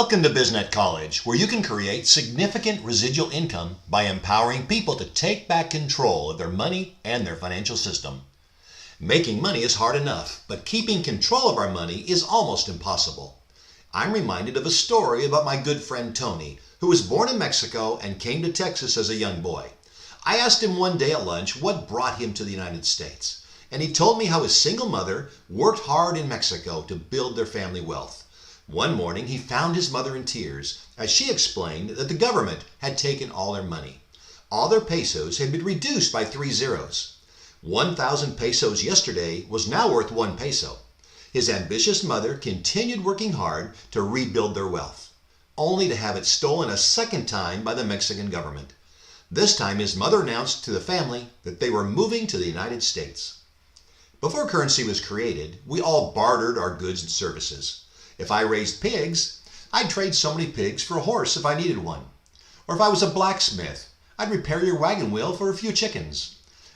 Welcome to BizNet College, where you can create significant residual income by empowering people to take back control of their money and their financial system. Making money is hard enough, but keeping control of our money is almost impossible. I'm reminded of a story about my good friend Tony, who was born in Mexico and came to Texas as a young boy. I asked him one day at lunch what brought him to the United States, and he told me how his single mother worked hard in Mexico to build their family wealth. One morning he found his mother in tears as she explained that the government had taken all their money. All their pesos had been reduced by 3 zeros. 1,000 pesos yesterday was now worth 1 peso. His ambitious mother continued working hard to rebuild their wealth, only to have it stolen a second time by the Mexican government. This time his mother announced to the family that they were moving to the United States. Before currency was created, we all bartered our goods and services. If I raised pigs, I'd trade so many pigs for a horse if I needed one. Or if I was a blacksmith, I'd repair your wagon wheel for a few chickens.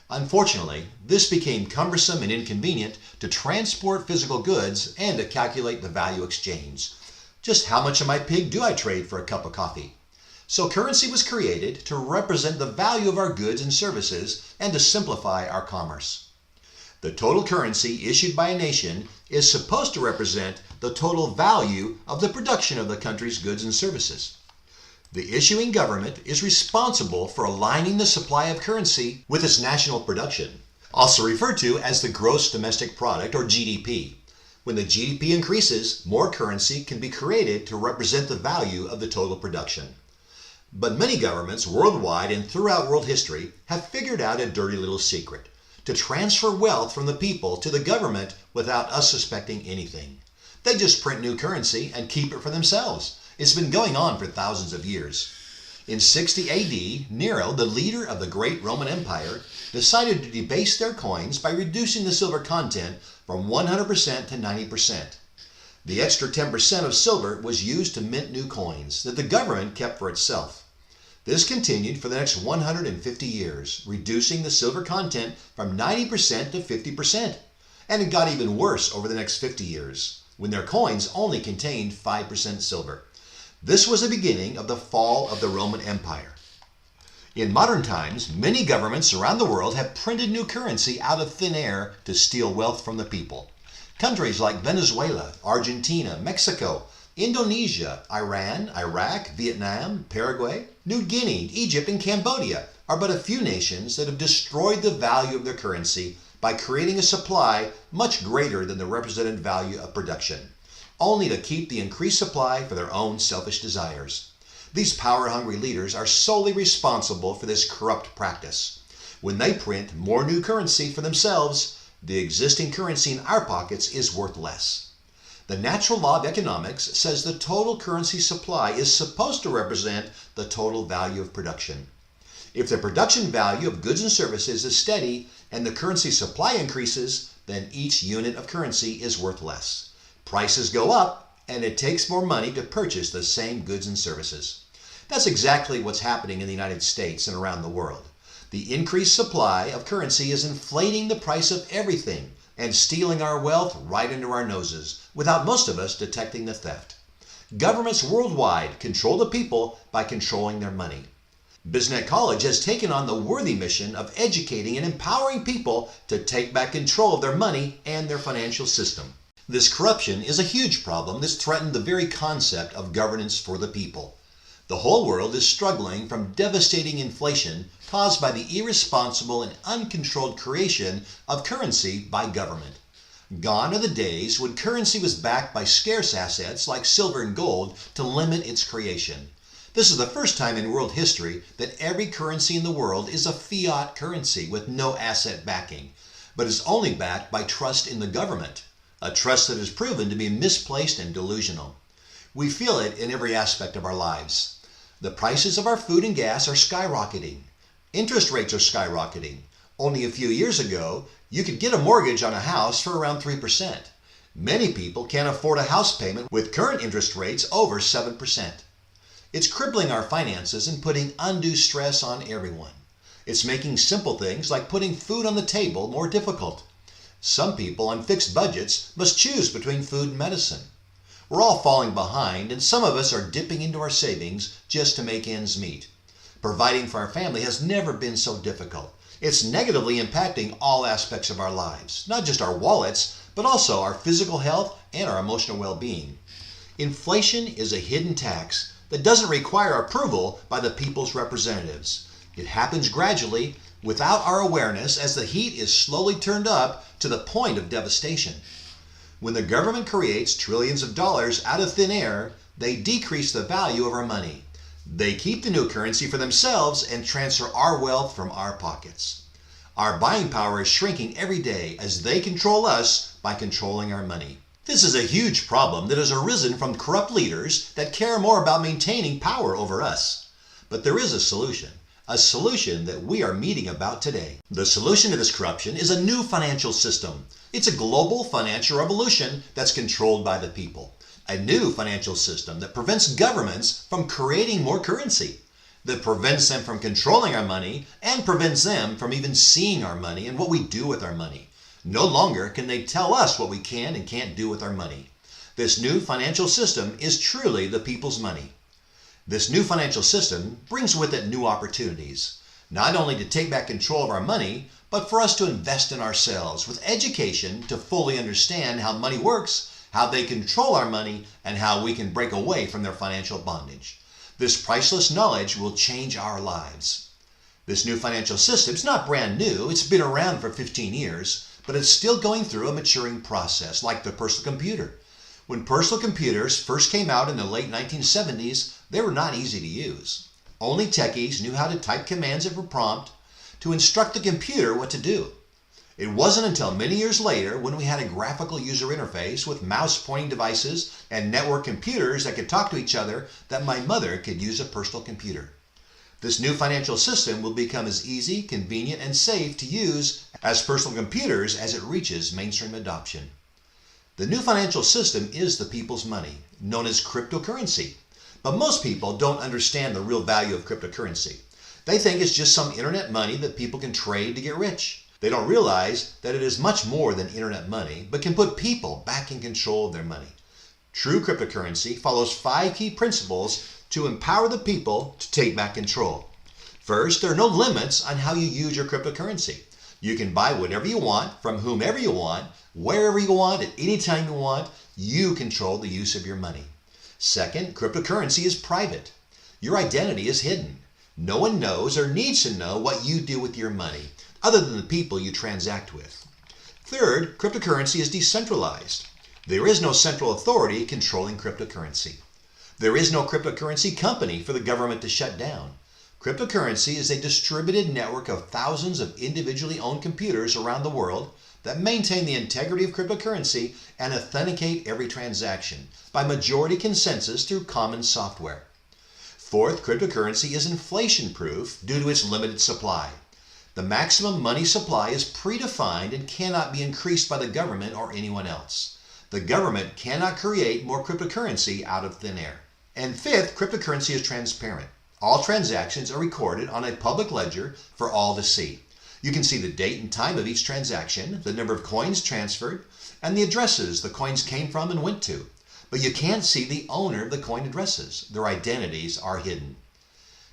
Unfortunately, this became cumbersome and inconvenient to transport physical goods and to calculate the value exchange. Just how much of my pig do I trade for a cup of coffee? So currency was created to represent the value of our goods and services and to simplify our commerce. The total currency issued by a nation is supposed to represent the total value of the production of the country's goods and services. The issuing government is responsible for aligning the supply of currency with its national production, also referred to as the gross domestic product or GDP. When the GDP increases, more currency can be created to represent the value of the total production. But many governments worldwide and throughout world history have figured out a dirty little secret: to transfer wealth from the people to the government without us suspecting anything. They just print new currency and keep it for themselves. It's been going on for thousands of years. In 60 AD, Nero, the leader of the great Roman Empire, decided to debase their coins by reducing the silver content from 100% to 90%. The extra 10% of silver was used to mint new coins that the government kept for itself. This continued for the next 150 years, reducing the silver content from 90% to 50%. And it got even worse over the next 50 years, when their coins only contained 5% silver. This was the beginning of the fall of the Roman Empire. In modern times, many governments around the world have printed new currency out of thin air to steal wealth from the people. Countries like Venezuela, Argentina, Mexico, Indonesia, Iran, Iraq, Vietnam, Paraguay, New Guinea, Egypt, and Cambodia are but a few nations that have destroyed the value of their currency by creating a supply much greater than the represented value of production, only to keep the increased supply for their own selfish desires. These power-hungry leaders are solely responsible for this corrupt practice. When they print more new currency for themselves, the existing currency in our pockets is worth less. The natural law of economics says the total currency supply is supposed to represent the total value of production. If the production value of goods and services is steady and the currency supply increases, then each unit of currency is worth less. Prices go up, and it takes more money to purchase the same goods and services. That's exactly what's happening in the United States and around the world. The increased supply of currency is inflating the price of everything and stealing our wealth right under our noses, without most of us detecting the theft. Governments worldwide control the people by controlling their money. BizNet College has taken on the worthy mission of educating and empowering people to take back control of their money and their financial system. This corruption is a huge problem that's threatened the very concept of governance for the people. The whole world is struggling from devastating inflation caused by the irresponsible and uncontrolled creation of currency by government. Gone are the days when currency was backed by scarce assets like silver and gold to limit its creation. This is the first time in world history that every currency in the world is a fiat currency with no asset backing, but is only backed by trust in the government, a trust that has proven to be misplaced and delusional. We feel it in every aspect of our lives. The prices of our food and gas are skyrocketing. Interest rates are skyrocketing. Only a few years ago, you could get a mortgage on a house for around 3%. Many people can't afford a house payment with current interest rates over 7%. It's crippling our finances and putting undue stress on everyone. It's making simple things like putting food on the table more difficult. Some people on fixed budgets must choose between food and medicine. We're all falling behind, and some of us are dipping into our savings just to make ends meet. Providing for our family has never been so difficult. It's negatively impacting all aspects of our lives, not just our wallets, but also our physical health and our emotional well-being. Inflation is a hidden tax that doesn't require approval by the people's representatives. It happens gradually, without our awareness, as the heat is slowly turned up to the point of devastation. When the government creates trillions of dollars out of thin air, they decrease the value of our money. They keep the new currency for themselves and transfer our wealth from our pockets. Our buying power is shrinking every day as they control us by controlling our money. This is a huge problem that has arisen from corrupt leaders that care more about maintaining power over us. But there is a solution that we are meeting about today. The solution to this corruption is a new financial system. It's a global financial revolution that's controlled by the people. A new financial system that prevents governments from creating more currency, that prevents them from controlling our money, and prevents them from even seeing our money and what we do with our money. No longer can they tell us what we can and can't do with our money. This new financial system is truly the people's money. This new financial system brings with it new opportunities, not only to take back control of our money, but for us to invest in ourselves with education to fully understand how money works, how they control our money, and how we can break away from their financial bondage. This priceless knowledge will change our lives. This new financial system is not brand new. It's been around for 15 years, but it's still going through a maturing process, like the personal computer. When personal computers first came out in the late 1970s, they were not easy to use. Only techies knew how to type commands of a prompt to instruct the computer what to do. It wasn't until many years later, when we had a graphical user interface with mouse-pointing devices and network computers that could talk to each other, that my mother could use a personal computer. This new financial system will become as easy, convenient, and safe to use as personal computers as it reaches mainstream adoption. The new financial system is the people's money, known as cryptocurrency. But most people don't understand the real value of cryptocurrency. They think it's just some internet money that people can trade to get rich. They don't realize that it is much more than internet money, but can put people back in control of their money. True cryptocurrency follows 5 key principles to empower the people to take back control. First, there are no limits on how you use your cryptocurrency. You can buy whatever you want, from whomever you want, wherever you want, at any time you want. You control the use of your money. Second, cryptocurrency is private. Your identity is hidden. No one knows or needs to know what you do with your money, other than the people you transact with. Third, cryptocurrency is decentralized. There is no central authority controlling cryptocurrency. There is no cryptocurrency company for the government to shut down. Cryptocurrency is a distributed network of thousands of individually owned computers around the world that maintain the integrity of cryptocurrency and authenticate every transaction by majority consensus through common software. Fourth, cryptocurrency is inflation-proof due to its limited supply. The maximum money supply is predefined and cannot be increased by the government or anyone else. The government cannot create more cryptocurrency out of thin air. And fifth, cryptocurrency is transparent. All transactions are recorded on a public ledger for all to see. You can see the date and time of each transaction, the number of coins transferred, and the addresses the coins came from and went to. But you can't see the owner of the coin addresses. Their identities are hidden.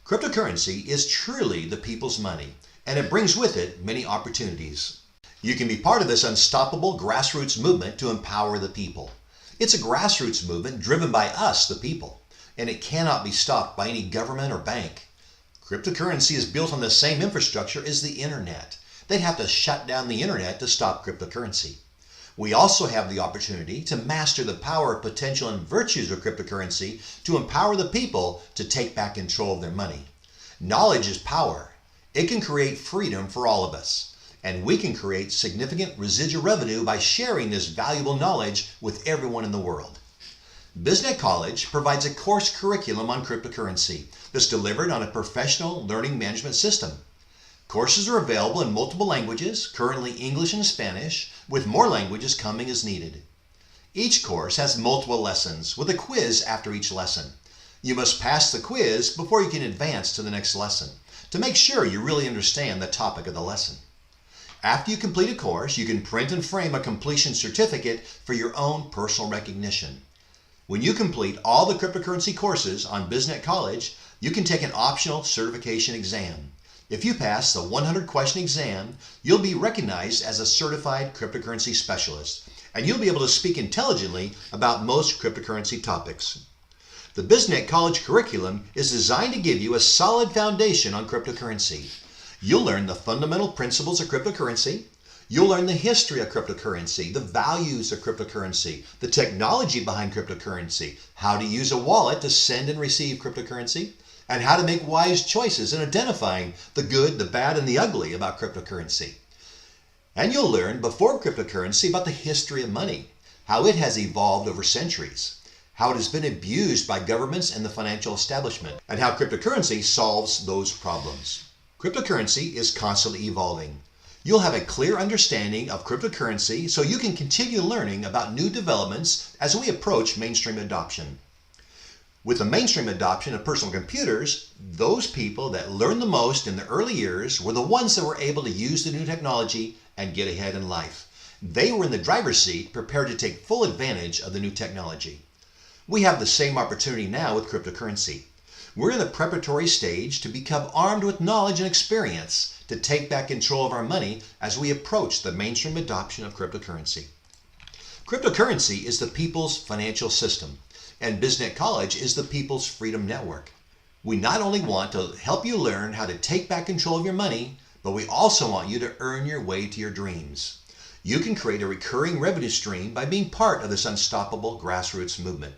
Cryptocurrency is truly the people's money, and it brings with it many opportunities. You can be part of this unstoppable grassroots movement to empower the people. It's a grassroots movement driven by us, the people, and it cannot be stopped by any government or bank. Cryptocurrency is built on the same infrastructure as the internet. They'd have to shut down the internet to stop cryptocurrency. We also have the opportunity to master the power, potential, and virtues of cryptocurrency to empower the people to take back control of their money. Knowledge is power. It can create freedom for all of us, and we can create significant residual revenue by sharing this valuable knowledge with everyone in the world. BizNet College provides a course curriculum on cryptocurrency that's delivered on a professional learning management system. Courses are available in multiple languages, currently English and Spanish, with more languages coming as needed. Each course has multiple lessons with a quiz after each lesson. You must pass the quiz before you can advance to the next lesson to make sure you really understand the topic of the lesson. After you complete a course, you can print and frame a completion certificate for your own personal recognition. When you complete all the cryptocurrency courses on BizNet College, you can take an optional certification exam. If you pass the 100-question exam, you'll be recognized as a certified cryptocurrency specialist, and you'll be able to speak intelligently about most cryptocurrency topics. The BizNet College curriculum is designed to give you a solid foundation on cryptocurrency. You'll learn the fundamental principles of cryptocurrency. You'll learn the history of cryptocurrency, the values of cryptocurrency, the technology behind cryptocurrency, how to use a wallet to send and receive cryptocurrency, and how to make wise choices in identifying the good, the bad, and the ugly about cryptocurrency. And you'll learn before cryptocurrency about the history of money, how it has evolved over centuries, how it has been abused by governments and the financial establishment, and how cryptocurrency solves those problems. Cryptocurrency is constantly evolving. You'll have a clear understanding of cryptocurrency so you can continue learning about new developments as we approach mainstream adoption. With the mainstream adoption of personal computers, those people that learned the most in the early years were the ones that were able to use the new technology and get ahead in life. They were in the driver's seat, prepared to take full advantage of the new technology. We have the same opportunity now with cryptocurrency. We're in the preparatory stage to become armed with knowledge and experience to take back control of our money as we approach the mainstream adoption of cryptocurrency. Cryptocurrency is the people's financial system, and BizNet College is the people's freedom network. We not only want to help you learn how to take back control of your money, but we also want you to earn your way to your dreams. You can create a recurring revenue stream by being part of this unstoppable grassroots movement.